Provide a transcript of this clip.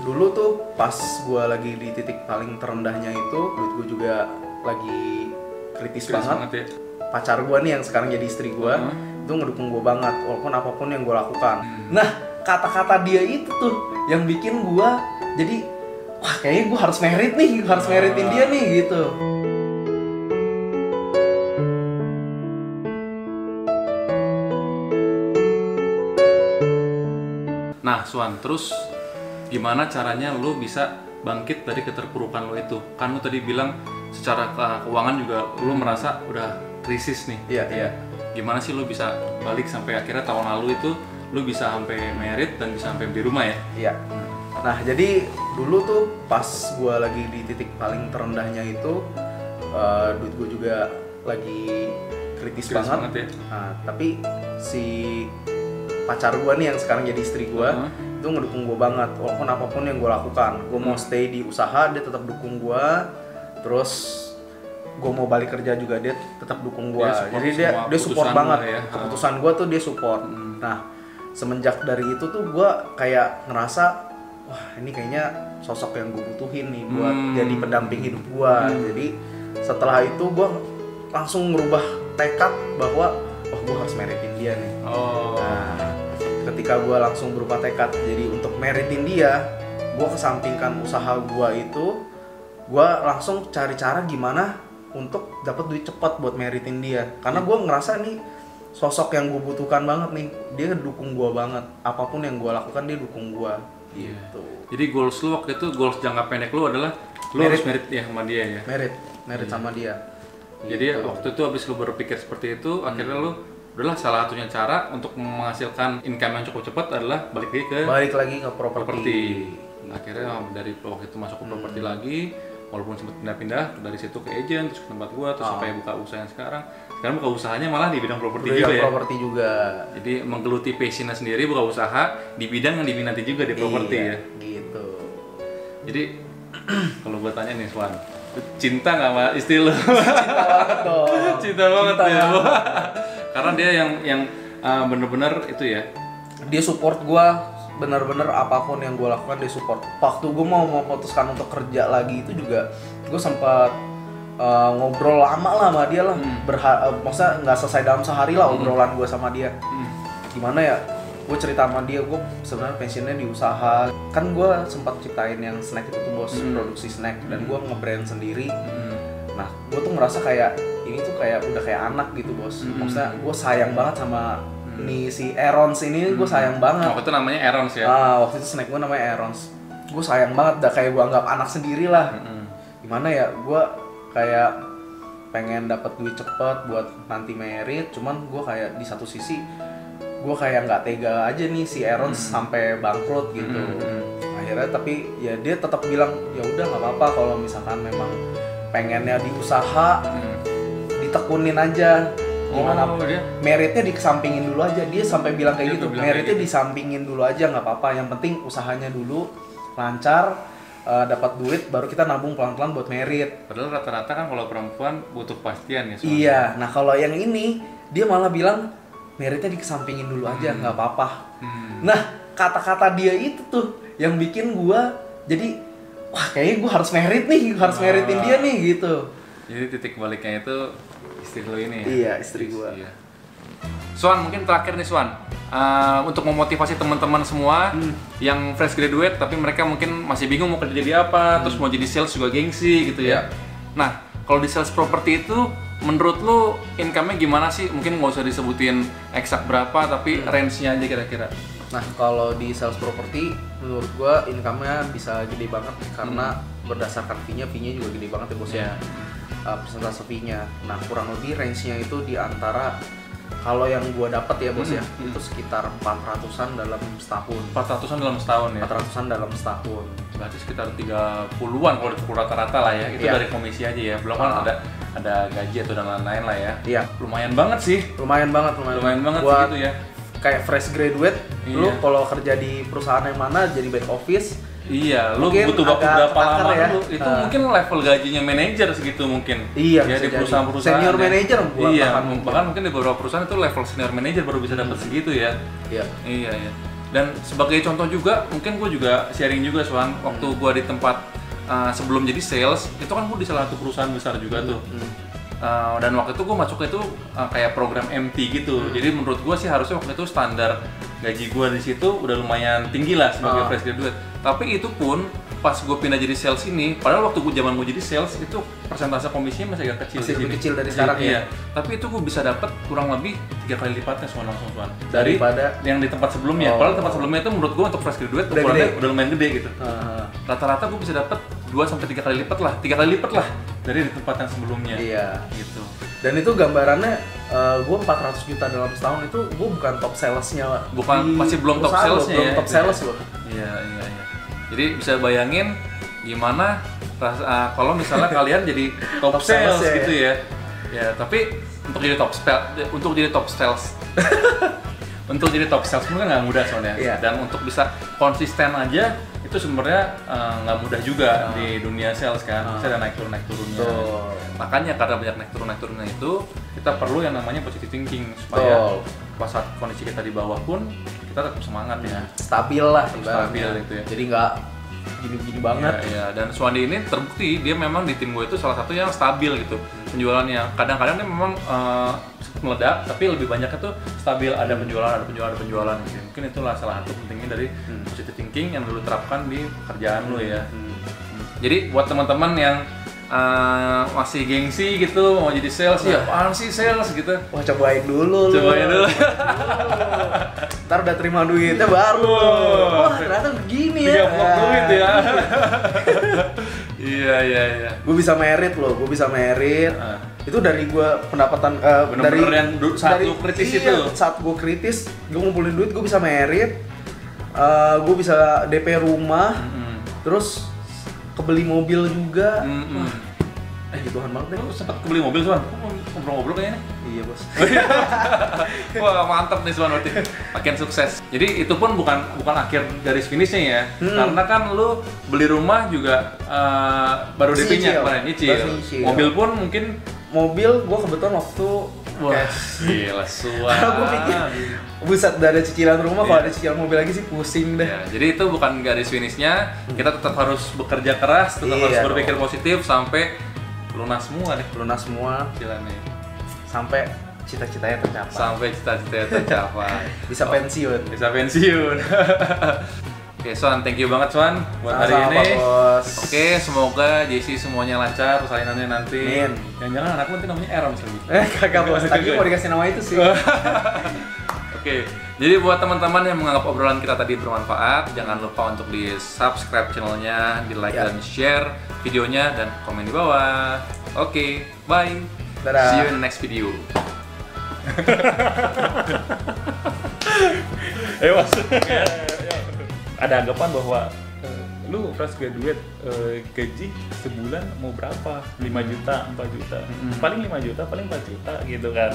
dulu tuh pas gue lagi di titik paling terendahnya itu, duit gue juga lagi kritis banget ya. Pacar gue nih yang sekarang jadi istri gue itu ngedukung gue banget walaupun apapun yang gue lakukan. Nah, kata-kata dia itu tuh yang bikin gue jadi wah kayaknya gue harus merit nih, harus meritin dia nih gitu. Nah, Swan, terus gimana caranya lo bisa bangkit dari keterpurukan lo itu? Kan lo tadi bilang secara keuangan juga lo merasa udah krisis nih. Iya. Gimana sih lo bisa balik sampai akhirnya tahun lalu itu lo bisa sampai merit dan bisa sampai beli rumah ya? Iya. Nah, jadi dulu tuh pas gue lagi di titik paling terendahnya itu, duit gue juga lagi kritis banget ya. Nah, tapi si pacar gue nih yang sekarang jadi istri gue itu ngedukung gue banget walaupun apapun yang gue lakukan. Gue mau stay di usaha, dia tetap dukung gue. Terus gue mau balik kerja juga dia tetap dukung gue. Jadi dia support banget ya. Keputusan gue tuh dia support. Nah, semenjak dari itu tuh gue kayak ngerasa wah ini kayaknya sosok yang gue butuhin nih buat jadi pendamping hidup gue. Jadi setelah itu gue langsung merubah tekad bahwa wah gue harus meritin dia nih. Nah, ketika gue langsung berubah tekad jadi untuk meritin dia, gue kesampingkan usaha gue itu, gue langsung cari cara gimana untuk dapat duit cepat buat meritin dia. Karena gue ngerasa nih sosok yang gue butuhkan banget nih, dia ngedukung gue banget. Apapun yang gue lakukan dia dukung gue. Gitu. Jadi goals lu waktu itu, goals jangka pendek lu adalah lu harus merit ya sama dia ya? Merit sama dia. Jadi Gitu. waktu itu abis lu berpikir seperti itu, akhirnya lu udahlah salah satunya cara untuk menghasilkan income yang cukup cepat adalah balik lagi ke properti. Akhirnya dari waktu itu masuk ke properti lagi, walaupun sempat pindah-pindah dari situ ke agent, terus ke tempat gua, terus sampai buka usaha yang sekarang. Sekarang buka usahanya malah di bidang properti juga ya. Properti juga. Jadi menggeluti passionnya sendiri buka usaha di bidang yang diminati juga di properti ya. Gitu. Jadi kalau gua tanya nih Swan, cinta nggak sama istri lu? Cinta banget dong. Cinta banget ya. Karena dia yang bener-bener itu ya. Dia support gua bener-bener apapun yang gua lakukan dia support. Waktu gua mau memutuskan untuk kerja lagi itu juga gua sempat ngobrol lama lah sama dia lah. Maksudnya nggak selesai dalam sehari lah obrolan gua sama dia. Gimana ya? Gue cerita sama dia, gue sebenarnya passionnya di usaha. Kan gue sempat ciptain yang snack itu tuh bos, produksi snack, dan gue nge-brand sendiri. Nah, gue tuh ngerasa kayak ini tuh kayak udah kayak anak gitu bos. Maksudnya gue sayang banget sama nih si Erons ini, gue sayang banget. Waktu itu namanya Erons ya? Waktu itu snack gue namanya Erons. Gue sayang banget, udah kayak gue anggap anak sendiri lah. Gimana ya, gue kayak pengen dapat duit cepet buat nanti merit, cuman gue kayak di satu sisi gue kayak nggak tega aja nih si Erons sampai bangkrut gitu. Akhirnya tapi ya dia tetap bilang ya udah nggak apa-apa kalau misalkan memang pengennya di usaha ditekunin aja. Gimana dia? Meritnya dikesampingin dulu aja. Dia sampai bilang kayak gitu. Meritnya disampingin dulu aja nggak apa-apa. Yang penting usahanya dulu lancar, dapat duit baru kita nabung pelan-pelan buat merit. Padahal rata-rata kan kalau perempuan butuh kepastian ya. Iya. Nah kalau yang ini dia malah bilang meritnya dikesampingin dulu aja, nggak apa-apa. Nah, kata-kata dia itu tuh yang bikin gua jadi wah kayaknya gua harus merit nih, harus meritin dia nih gitu. Jadi titik baliknya itu istri lo ini ya? Iya, istri gua. Iya. Swan, mungkin terakhir nih Swan, untuk memotivasi teman-teman semua yang fresh graduate tapi mereka mungkin masih bingung mau kerja jadi apa, terus mau jadi sales juga gengsi gitu ya. Nah, kalau di sales property itu menurut lu income-nya gimana sih? Mungkin nggak usah disebutin eksak berapa, tapi range-nya aja kira-kira. Nah, kalau di sales property, menurut gua income-nya bisa gede banget karena berdasarkan fee-nya juga gede banget ya bos ya. Persentase fee-nya. Nah, kurang lebih range-nya itu di antara kalau yang gua dapat ya bos ya, itu sekitar 400-an dalam setahun. 400-an dalam setahun ya? 400-an dalam setahun. Berarti sekitar 30-an kalau dipukul rata-rata lah ya. Itu dari komisi aja ya. Belum kan ada gaji atau dan lain-lain lah ya. Iya. Lumayan banget sih. Lumayan banget Buat gitu ya. Kayak fresh graduate, lu kalau kerja di perusahaan yang mana jadi back office. Iya, lu butuh waktu berapa lama ya? dulu? Itu mungkin level gajinya manajer segitu mungkin. Iya, ya, di perusahaan-perusahaan. Senior manager bahkan mungkin di beberapa perusahaan itu level senior manager baru bisa dapat segitu ya. Iya. Iya. Dan sebagai contoh juga, mungkin gue juga sharing juga Swan, waktu gue di tempat sebelum jadi sales, itu kan gue di salah satu perusahaan besar juga tuh. Dan waktu itu gue masuknya itu kayak program MT gitu. Jadi menurut gue sih harusnya waktu itu standar gaji gue di situ udah lumayan tinggi lah sebagai fresh graduate. Tapi itu pun pas gue pindah jadi sales ini, padahal waktu gue jadi sales itu persentase komisinya masih agak kecil. Masih lebih kecil dari sekarang ya. Tapi itu gue bisa dapat kurang lebih 3 kali lipatnya Swan langsung Swan. Daripada yang di tempat sebelumnya. Padahal tempat sebelumnya itu menurut gue untuk fresh graduate udah lumayan gede gitu. Rata-rata gue bisa dapat 2-3 kali lipat lah, 3 kali lipat lah dari di tempat yang sebelumnya. Iya. Gitu. Dan itu gambarannya gue 400 juta dalam setahun itu gue bukan top salesnya. Masih belum top salesnya ya. Belum top sales loh. Iya. Jadi bisa bayangin gimana kalau misalnya kalian jadi top sales gitu ya. Ya, tapi untuk jadi top sales untuk jadi top sales kan nggak mudah soalnya. Iya. Dan untuk bisa konsisten aja itu sebenarnya nggak mudah juga di dunia sales kan. Bisa ada naik turunnya. Makanya karena banyak naik turunnya itu kita perlu yang namanya positive thinking supaya pas saat kondisi kita di bawah pun kita tetap semangat ya. Stabil lah, stabil itu ya. Jadi nggak gini-gini banget. Iya. Dan Swandi ini terbukti dia memang di tim gue itu salah satu yang stabil gitu penjualannya. Kadang-kadang dia memang meledak, tapi lebih banyaknya tuh stabil, ada penjualan gitu. Mungkin itulah salah satu pentingnya dari positive thinking yang dulu terapkan di pekerjaan lo ya. Jadi buat teman-teman yang masih gengsi gitu mau jadi sales, ya apaan sih sales gitu. Wah, cobain dulu. Ntar udah terima duitnya baru. Wah, ternyata begini ya. 3 duit ya. Iya. Gue bisa merit loh, Itu dari gue pendapatan bener-bener dari yang satu kritis itu. Saat gue kritis, gue ngumpulin duit, gue bisa merit. Gue bisa DP rumah. Terus kebeli mobil juga. Tuhan banget deh. Lu sempet kebeli mobil Swan? Ngobrol-ngobrol kayaknya. Iya bos. Wah mantap nih Swan berarti. Makin sukses. Jadi itu pun bukan akhir garis finishnya ya. Karena kan lu beli rumah juga baru DP-nya kemarin nyicil. Mobil pun mungkin gue kebetulan waktu gila Swan. Karena gue pikir buset, udah ada cicilan rumah, kalau ada cicilan mobil lagi sih pusing deh. Ya, jadi itu bukan garis finishnya. Kita tetap harus bekerja keras, tetap harus berpikir positif sampai lunas semua cicilannya. Sampai cita-citanya tercapai. Bisa pensiun. Oke, Swan, thank you banget Swan buat hari ini. Bos. Oke, semoga JC semuanya lancar persalinannya nanti. Amin. Jangan-jangan anak lu nanti namanya Eram lagi. Kagak bos, tadi mau dikasih nama itu sih. Oke, jadi buat teman-teman yang menganggap obrolan kita tadi bermanfaat, jangan lupa untuk di subscribe channelnya, di like dan share videonya, dan komen di bawah. Oke, bye. Dadah. See you in the next video. Mas. Ada anggapan bahwa lu fresh graduate gaji sebulan mau berapa? 5 juta, 4 juta. Paling 5 juta, paling 4 juta gitu kan.